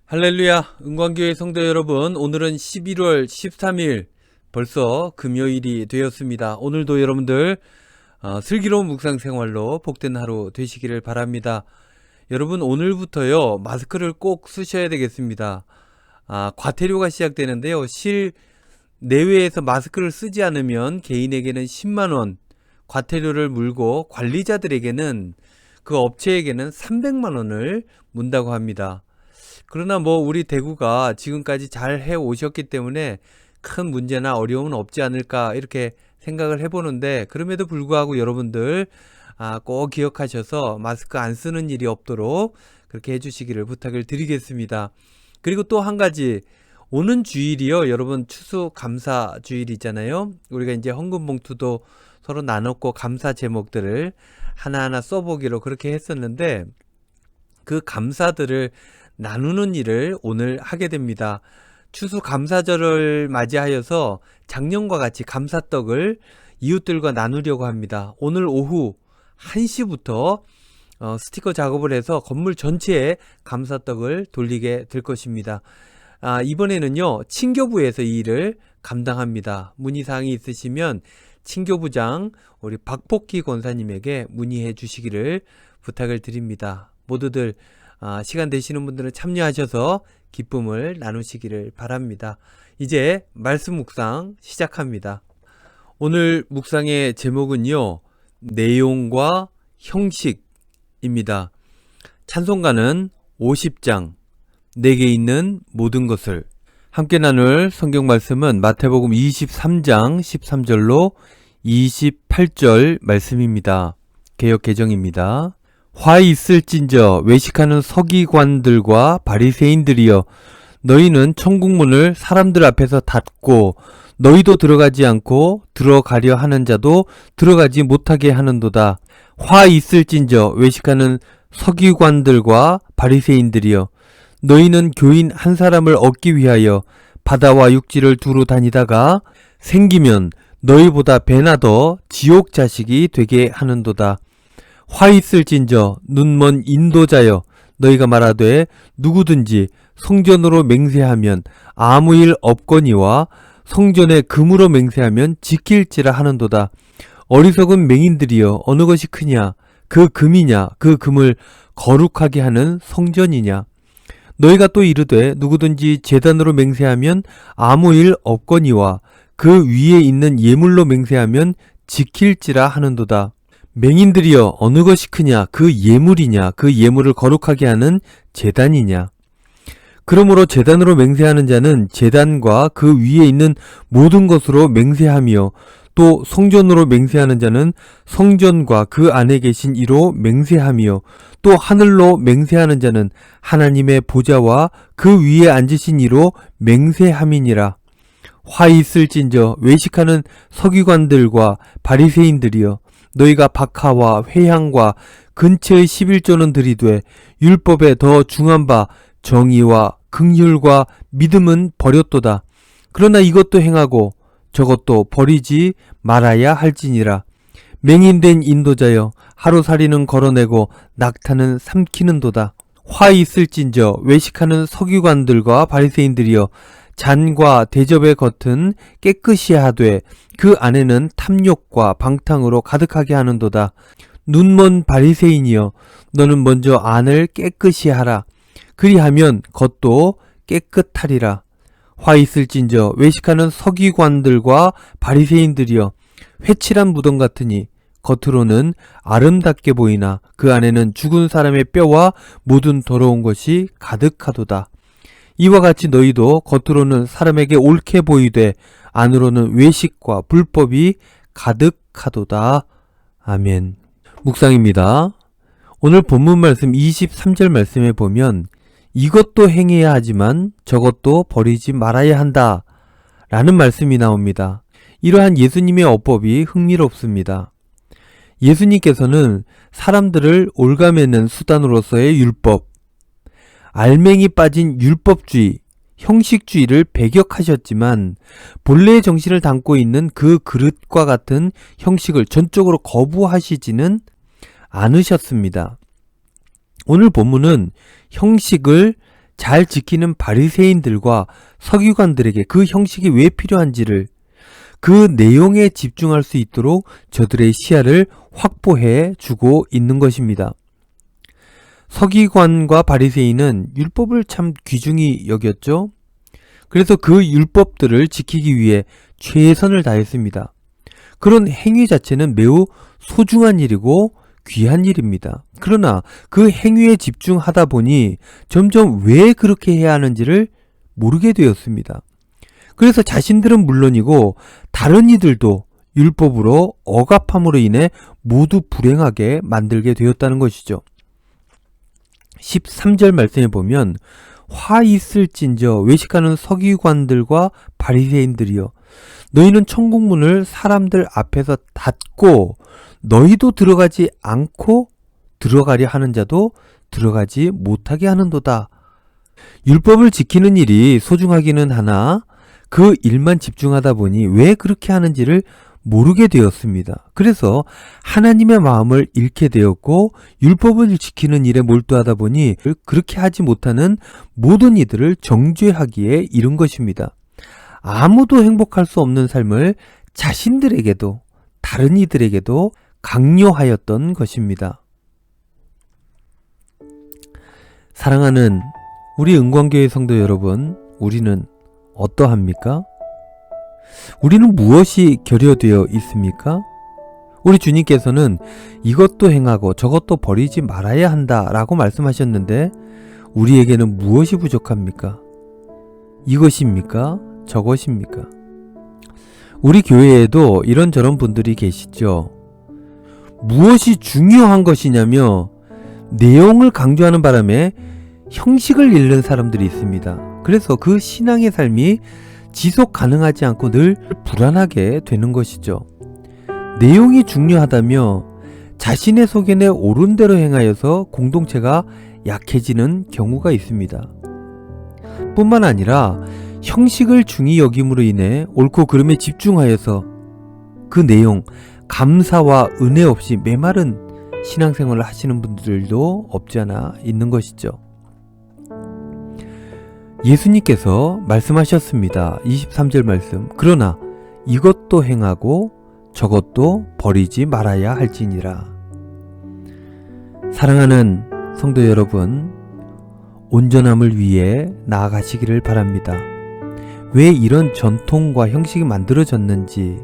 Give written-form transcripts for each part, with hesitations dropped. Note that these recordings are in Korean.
할렐루야, 은광교회 성도 여러분, 오늘은 11월 13일, 벌써 금요일이 되었습니다. 오늘도 여러분들 슬기로운 묵상 생활로 복된 하루 되시기를 바랍니다. 여러분, 오늘부터요, 마스크를 꼭 쓰셔야 되겠습니다. 과태료가 시작되는데요, 실내외에서 마스크를 쓰지 않으면 개인에게는 10만원 과태료를 물고 관리자들에게는, 그 업체에게는 300만원을 문다고 합니다. 그러나 우리 대구가 지금까지 잘 해 오셨기 때문에 큰 문제나 어려움은 없지 않을까 이렇게 생각을 해보는데, 그럼에도 불구하고 여러분들 꼭 기억하셔서 마스크 안 쓰는 일이 없도록 그렇게 해주시기를 부탁을 드리겠습니다. 그리고 또 한 가지, 오는 주일이요, 여러분 추수감사 주일이잖아요. 우리가 이제 헌금 봉투도 서로 나눴고 감사 제목들을 하나하나 써보기로 그렇게 했었는데, 그 감사들을 나누는 일을 오늘 하게 됩니다. 추수감사절을 맞이하여서 작년과 같이 감사떡을 이웃들과 나누려고 합니다. 오늘 오후 1시부터 스티커 작업을 해서 건물 전체에 감사떡을 돌리게 될 것입니다. 이번에는요, 친교부에서 이 일을 감당합니다. 문의사항이 있으시면 친교부장 우리 박복희 권사님에게 문의해 주시기를 부탁을 드립니다. 모두들 시간 되시는 분들은 참여하셔서 기쁨을 나누시기를 바랍니다. 이제 말씀 묵상 시작합니다. 오늘 묵상의 제목은요, 내용과 형식입니다. 찬송가는 50장 내게 있는 모든 것을. 함께 나눌 성경 말씀은 마태복음 23장 13절로 28절 말씀입니다. 개역 개정입니다. 화 있을진저 외식하는 서기관들과 바리새인들이여, 너희는 천국문을 사람들 앞에서 닫고 너희도 들어가지 않고 들어가려 하는 자도 들어가지 못하게 하는도다. 화 있을진저 외식하는 서기관들과 바리새인들이여, 너희는 교인 한 사람을 얻기 위하여 바다와 육지를 두루 다니다가 생기면 너희보다 배나 더 지옥 자식이 되게 하는도다. 화 있을진저 눈먼 인도자여, 너희가 말하되 누구든지 성전으로 맹세하면 아무 일 없거니와 성전에 금으로 맹세하면 지킬지라 하는도다. 어리석은 맹인들이여, 어느 것이 크냐? 그 금이냐? 그 금을 거룩하게 하는 성전이냐? 너희가 또 이르되 누구든지 제단으로 맹세하면 아무 일 없거니와 그 위에 있는 예물로 맹세하면 지킬지라 하는도다. 맹인들이여, 어느 것이 크냐? 그 예물이냐? 그 예물을 거룩하게 하는 제단이냐? 그러므로 제단으로 맹세하는 자는 제단과 그 위에 있는 모든 것으로 맹세하며, 또 성전으로 맹세하는 자는 성전과 그 안에 계신 이로 맹세하며, 또 하늘로 맹세하는 자는 하나님의 보좌와 그 위에 앉으신 이로 맹세함이니라. 화 있을진저 외식하는 서기관들과 바리새인들이여, 너희가 박하와 회향과 근처의 11조는 들이되 율법에 더 중한 바 정의와 긍휼과 믿음은 버렸도다. 그러나 이것도 행하고 저것도 버리지 말아야 할지니라. 맹인된 인도자여, 하루살이는 걸어내고 낙타는 삼키는도다. 화 있을진저 외식하는 서기관들과 바리새인들이여, 잔과 대접의 겉은 깨끗이 하되 그 안에는 탐욕과 방탕으로 가득하게 하는도다. 눈먼 바리새인이여, 너는 먼저 안을 깨끗이 하라. 그리하면 겉도 깨끗하리라. 화 있을진저 외식하는 서기관들과 바리새인들이여, 회칠한 무덤 같으니 겉으로는 아름답게 보이나 그 안에는 죽은 사람의 뼈와 모든 더러운 것이 가득하도다. 이와 같이 너희도 겉으로는 사람에게 옳게 보이되 안으로는 외식과 불법이 가득하도다. 아멘. 묵상입니다. 오늘 본문 말씀 23절 말씀에 보면 이것도 행해야 하지만 저것도 버리지 말아야 한다 라는 말씀이 나옵니다. 이러한 예수님의 어법이 흥미롭습니다. 예수님께서는 사람들을 올가매는 수단으로서의 율법, 알맹이 빠진 율법주의, 형식주의를 배격하셨지만 본래의 정신을 담고 있는 그 그릇과 같은 형식을 전적으로 거부하시지는 않으셨습니다. 오늘 본문은 형식을 잘 지키는 바리새인들과 서기관들에게 그 형식이 왜 필요한지를, 그 내용에 집중할 수 있도록 저들의 시야를 확보해 주고 있는 것입니다. 서기관과 바리새인은 율법을 참 귀중히 여겼죠. 그래서 그 율법들을 지키기 위해 최선을 다했습니다. 그런 행위 자체는 매우 소중한 일이고 귀한 일입니다. 그러나 그 행위에 집중하다 보니 점점 왜 그렇게 해야 하는지를 모르게 되었습니다. 그래서 자신들은 물론이고 다른 이들도 율법으로 억압함으로 인해 모두 불행하게 만들게 되었다는 것이죠. 13절 말씀에 보면 화 있을진저 외식하는 서기관들과 바리새인들이여 너희는 천국문을 사람들 앞에서 닫고 너희도 들어가지 않고 들어가려 하는 자도 들어가지 못하게 하는도다. 율법을 지키는 일이 소중하기는 하나 그 일만 집중하다 보니 왜 그렇게 하는지를 모르게 되었습니다. 그래서 하나님의 마음을 잃게 되었고 율법을 지키는 일에 몰두하다 보니 그렇게 하지 못하는 모든 이들을 정죄하기에 이른 것입니다. 아무도 행복할 수 없는 삶을 자신들에게도 다른 이들에게도 강요하였던 것입니다. 사랑하는 우리 은광교회 성도 여러분, 우리는 어떠합니까? 우리는 무엇이 결여되어 있습니까? 우리 주님께서는 이것도 행하고 저것도 버리지 말아야 한다라고 말씀하셨는데 우리에게는 무엇이 부족합니까? 이것입니까? 저것입니까? 우리 교회에도 이런저런 분들이 계시죠. 무엇이 중요한 것이냐며 내용을 강조하는 바람에 형식을 잃는 사람들이 있습니다. 그래서 그 신앙의 삶이 지속 가능하지 않고 늘 불안하게 되는 것이죠. 내용이 중요하다며 자신의 소견에 옳은 대로 행하여서 공동체가 약해지는 경우가 있습니다. 뿐만 아니라 형식을 중히 여김으로 인해 옳고 그름에 집중하여서 그 내용, 감사와 은혜 없이 메마른 신앙생활을 하시는 분들도 없지 않아 있는 것이죠. 예수님께서 말씀하셨습니다. 23절 말씀. 그러나 이것도 행하고 저것도 버리지 말아야 할지니라. 사랑하는 성도 여러분, 온전함을 위해 나아가시기를 바랍니다. 왜 이런 전통과 형식이 만들어졌는지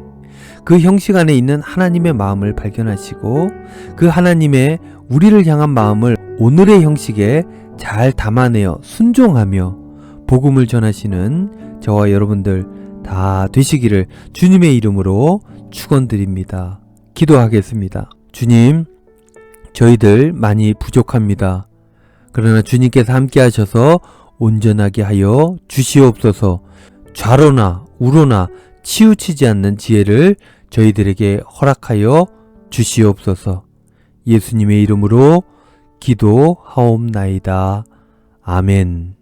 그 형식 안에 있는 하나님의 마음을 발견하시고 그 하나님의 우리를 향한 마음을 오늘의 형식에 잘 담아내어 순종하며 복음을 전하시는 저와 여러분들 다 되시기를 주님의 이름으로 축원드립니다. 기도하겠습니다. 주님, 저희들 많이 부족합니다. 그러나 주님께서 함께 하셔서 온전하게 하여 주시옵소서. 좌로나 우로나 치우치지 않는 지혜를 저희들에게 허락하여 주시옵소서. 예수님의 이름으로 기도하옵나이다. 아멘.